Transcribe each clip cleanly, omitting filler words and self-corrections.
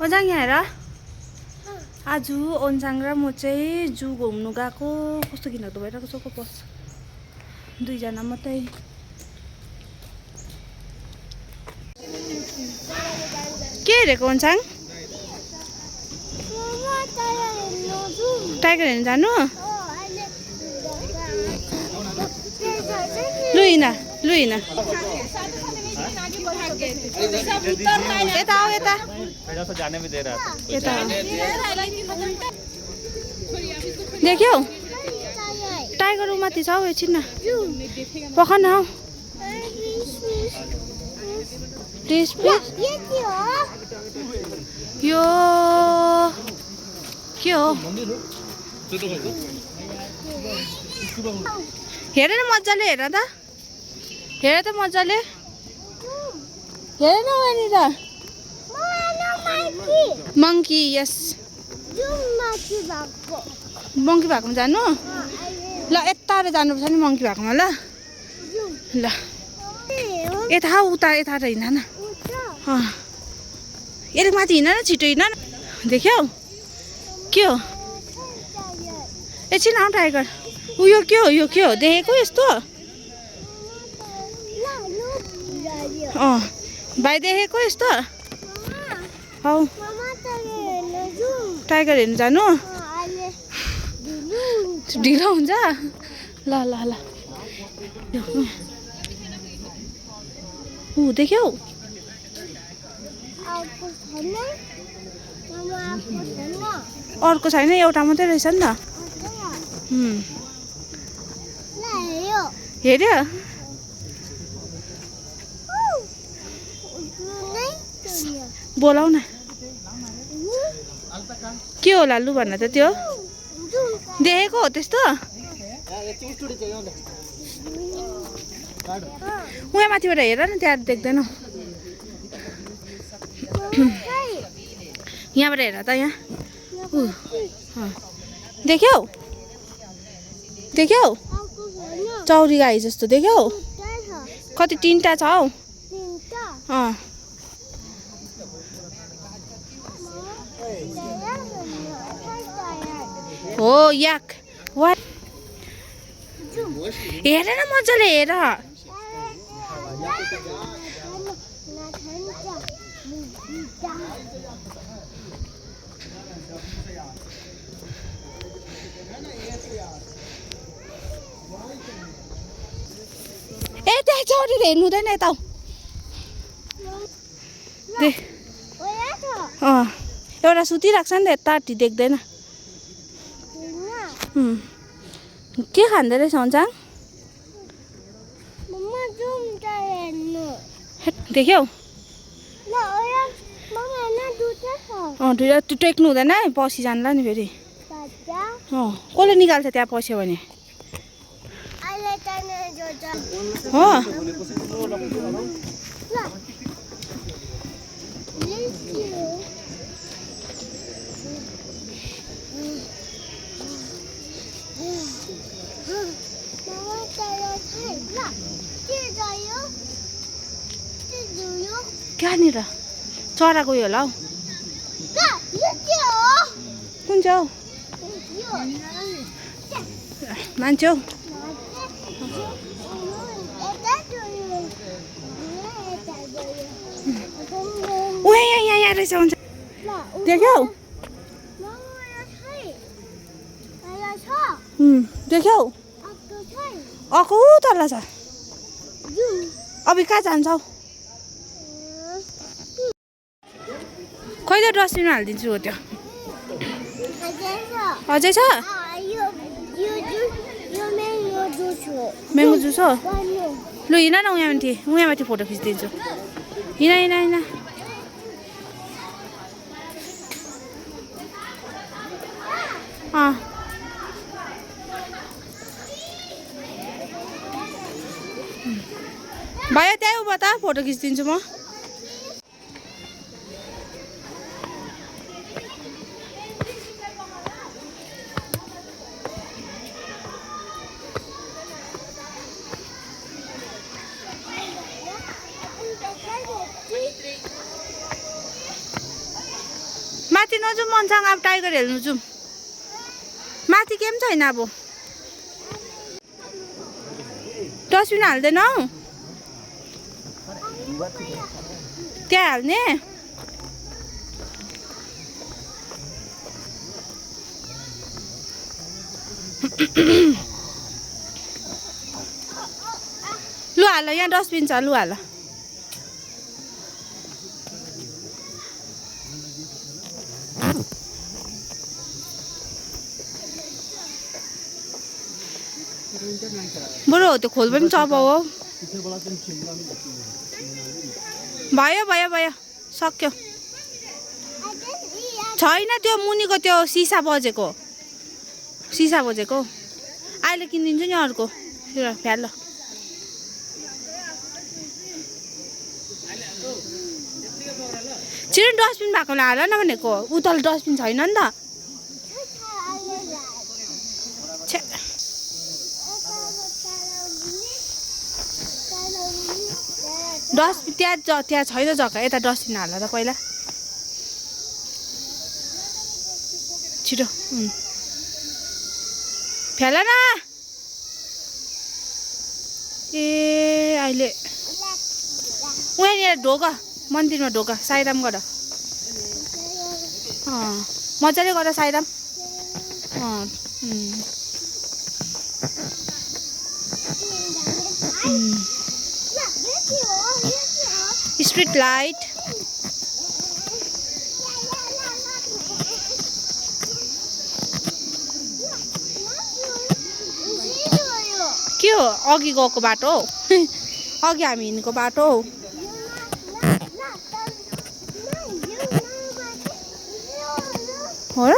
ओन्जाङ यहाँ हेर आज ओन्जाङ र म चाहिँ जू घुम्नु गएको कस्तो घिनलाग्दो भइरहेको छ पस दुईजना मात्रै के हेरेको ओन्जाङ टाइगर हेर्नु जानु लुइना लुइना यता आओ यता जाने भी दे रहा था यता देख्यौ टाइगर माथि छ हौ एकछिन न पख न हौ प्लिज प्लिज यो के हो हेर न मजाले हेर त हेर त मजाले हेर न वहाँनिर मङ्की यस मङ्की भएकोमा जानु ल यता जानुपर्छ नि मङ्की भएकोमा ल ल यता उता यता हिँड न अलिक माथि हिँड न छिटो हिँड न देख्यौ के हो एकछिन आऊ टाइगर उयो के हो यो के हो देखेको यस्तो भाइ देखेको यस्तो हौ टाइगर हेर्नु जानु ढिलो हुन्छ ल ल ल देख्यौ अर्को छैन एउटा मात्रै रहेछ नि त हेऱ्यो बोलाउ न के होला लु भन्न त त्यो देखेको हो त्यस्तो उहाँ माथिबाट हेर न त्यहाँ देख्दैनौ यहाँबाट हेर त यहाँ देख्यौ देख्यौ चौरी गाई जस्तो देख्यौ कति तीनटा छ हौ हो याक वाट हेर न मजाले हेर ए त्यहाँ चौरी हेर्नु हुँदैन यता एउटा सुतिरहेको छ नि त यता देख्दैन के खाँदै रहेछ ओन्जाङ देख्यौ त्यो टेक्नु हुँदैन है पछि जान्ला नि फेरि कसले निकाल्छ त्यहाँ पस्यो भने हो कहाँनिर चराको उयो होला हौ कुन चाहिँ हौ मान्छे हौ यहाँ रहेछ हुन्छ देख्यौ देख्यौ अको तल छ अब कहाँ जान्छौ खै त डस्टबिनमा हालिदिन्छु हो त्यो अझै छ म्याङ्गो जुस हो लु हिँड न उहाँ माथि फोटो खिचिदिन्छु हिँड हिँड हिँड भयो त्यहीँ उभो त फोटो खिचिदिन्छु म जाउँ मनसँग अब टाइगर हेर्नु जाउँ माथि केही पनि छैन अब डस्टबिन हाल्दैनौ त्यहाँ हाल्ने लु हाल यहाँ डस्टबिन छ लु हाल बरु हो त्यो खोल पनि चपाउ हौ भयो भयो भयो सक्यो छैन त्यो मुनिको त्यो सिसा बजेको अहिले किनिदिन्छु नि अर्को फ्याल छिटो डस्टबिन भएकोलाई हाल न भनेको उतल डस्टबिन छैन नि त डस्टबिन त्यहाँ छैन जग्गा यता डस्टबिन हाल त पहिला छिटो फ्याल न ए अहिले उहाँनिर ढोका मन्दिरमा ढोका साईराम गर मजाले गर साईराम स्ट्रीट लाइट के हो अघि गएको बाटो हौ अघि हामी हिँडेको बाटो हौ हो र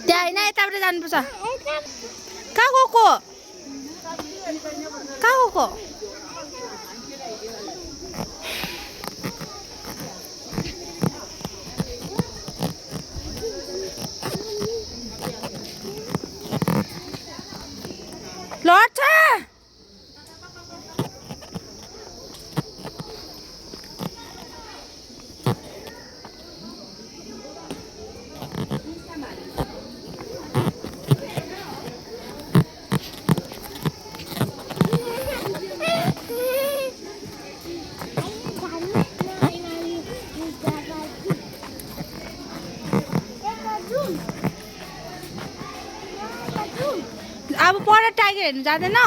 त्यहाँ होइन यताबाट जानुपर्छ कहाँ गएको लड्छ अब पर टाइगर हेर्नु जाँदैनौ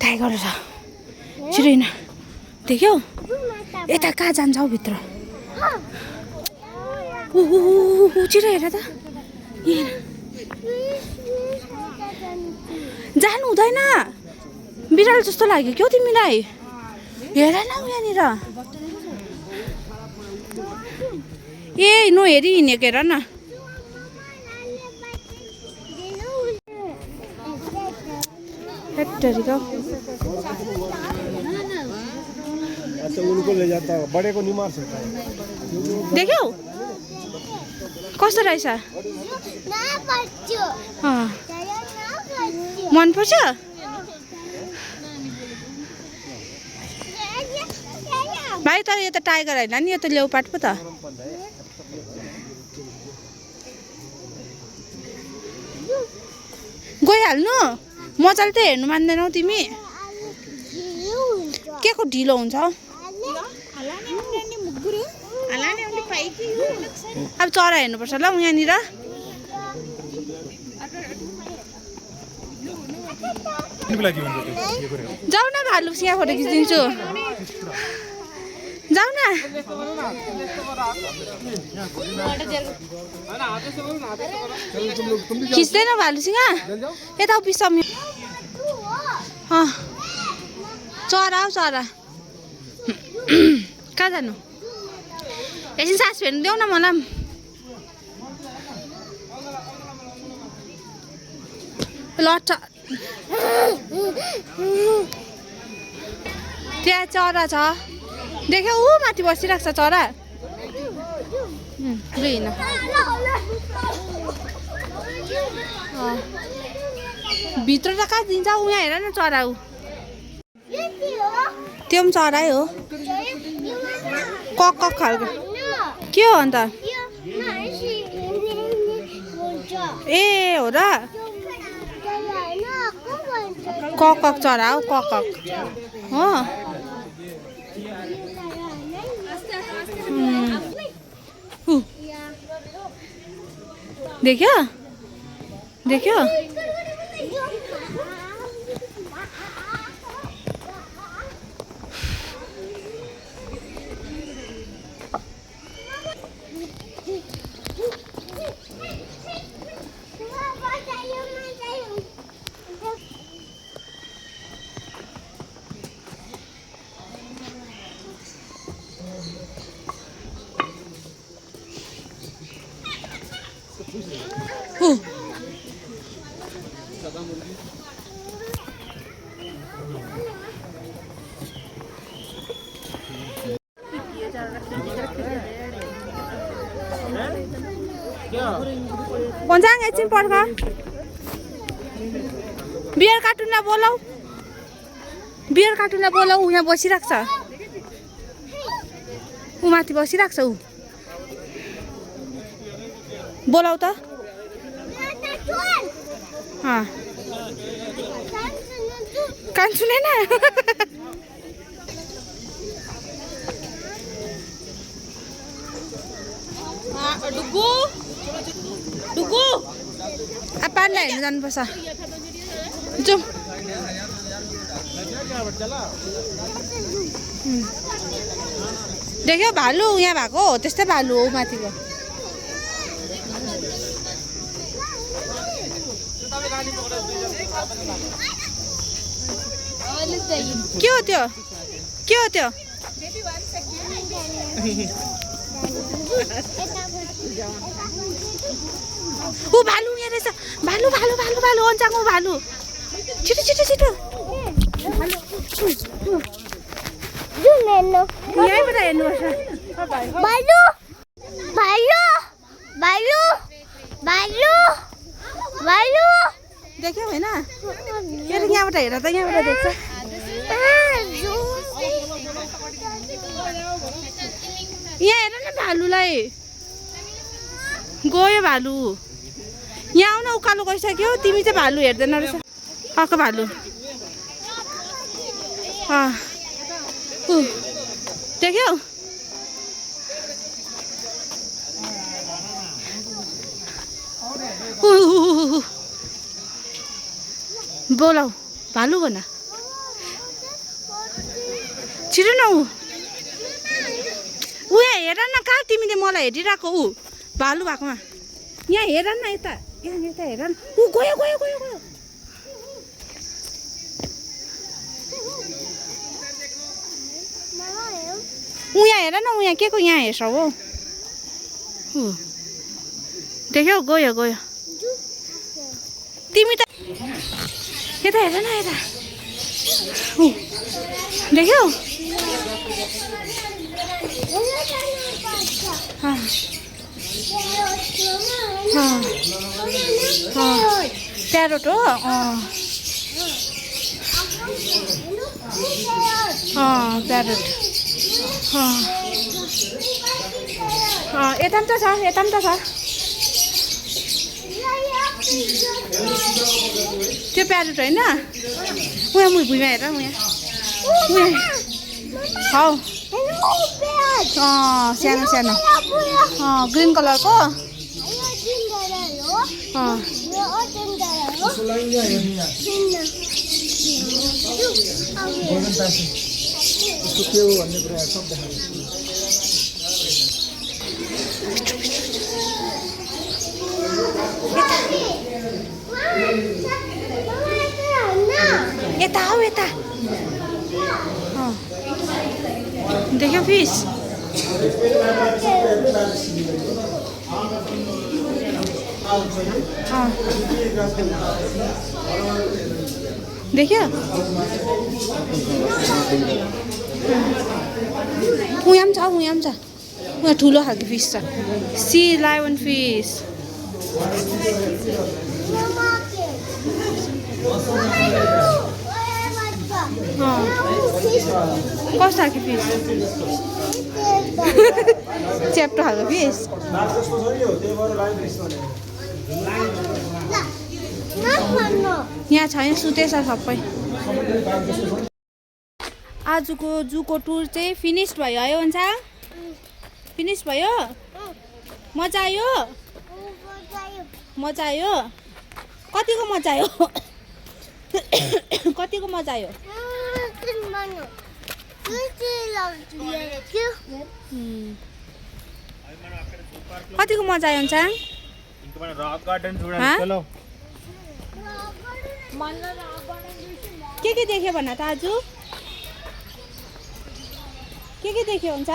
टाइगर छ छिटो हिँड देख्यौ यता कहाँ जान्छ हौ भित्र छिटो हेर त जानु हुँदैन बिरालो जस्तो लाग्यो क्या तिमीलाई हेर न यहाँनिर ए नहेरी हिँडेको हेर न अच्छा उनको ले जाता है बड़े को नहीं मार सकता देख्यौ कस्तो रहेछ मन पर्छ भाइ तर यो त टाइगर होइन नि यो त लेउपार्ड पो त गइहाल्नु मजाले त हेर्नु मान्दैनौ तिमी के को ढिलो हुन्छ अब चरा हेर्नुपर्छ ल यहाँनिर जाऊ न भालुसँग यहाँ फोटो खिचिदिन्छु जाऊ न खिच्दैन भालुसँग यता बिसम्यो चरा हौ चरा कहाँ जानु एकछिन सास फेर्नु देऊ न मलाई लट्छ त्यहाँ चरा छ देख्यौ ऊ माथि बसिरहेको छ चरा हिँड भित्र त कहाँ दिन्छ ऊ यहाँ हेर न चरा ऊ त्यो पनि चराई हो कक कक खालको के हो अन्त ए हो र कक कक चरा हो कक कक हो देख्यो देख्यो पन्जाङ एकछिन पर्ख बियर कार्टुनलाई बोलाऊ बियर कार्टुनलाई बोलाऊ यहाँ बसिरहेको छ ऊ माथि बसिरहेको छ ऊ बोलाऊ त कान सुनेन डुगु डुगु पानीलाई हेर्नु जानुपर्छ जाउँ देख्यो भालु यहाँ भएको हो त्यस्तै भालु हो माथिको के हो त्यो के हो त्यो ऊ भालु यहाँ रहेछ भालु भालु भालु भालु अन्चाङको भालु छिटो छिटो छिटो यहीँबाट हेर्नुपर्छ भालु भालु भालु भालु भालु देख्यौ होइन यहाँबाट हेर त यहाँबाट देख्छ यहाँ हेर न भालुलाई गयो भालु यहाँ आउन उकालो गइसक्यो तिमी चाहिँ भालु हेर्दैन रहेछ अर्को भालु देख्यौ बोलाऊ भालु भन छिटो न ऊ यहाँ हेर न कहाँ तिमीले मलाई हेरिरहेको ऊ भालु भएकोमा यहाँ हेर न यता यहाँ यता हेर न ऊ गयो गयो गयो गयो ऊ यहाँ हेर न ऊ यहाँ के को यहाँ हेर्छ हो देख्यौ गयो गयो तिमी त यता हेर न यता देख्यौ प्यारोट हो प्यारोट यता पनि त छ यता पनि त छ त्यो प्यारोट होइन उहाँ भुइँमा हेर उहाँ हौ सानो सानो ग्रिन कलरको यता हौ यता देख्यौ फिस देख्यो उहाँ पनि छ उहाँ ठुलो खालको फिस छ सी लायन फिस कस्तो खालको फिस च्याप्टो खालको फिस यहाँ छैन सुतेछ सबै आजको जूको टुर चाहिँ फिनिस भयो है हुन्छ फिनिस भयो मजा आयो मजा आयो कतिको मजा आयो कतिको मजा आयो कतिको मजा आयो हुन्छ रॉक गार्डन हाँ? चलो के देख्यो भन त आज के देख्यो हुन्छ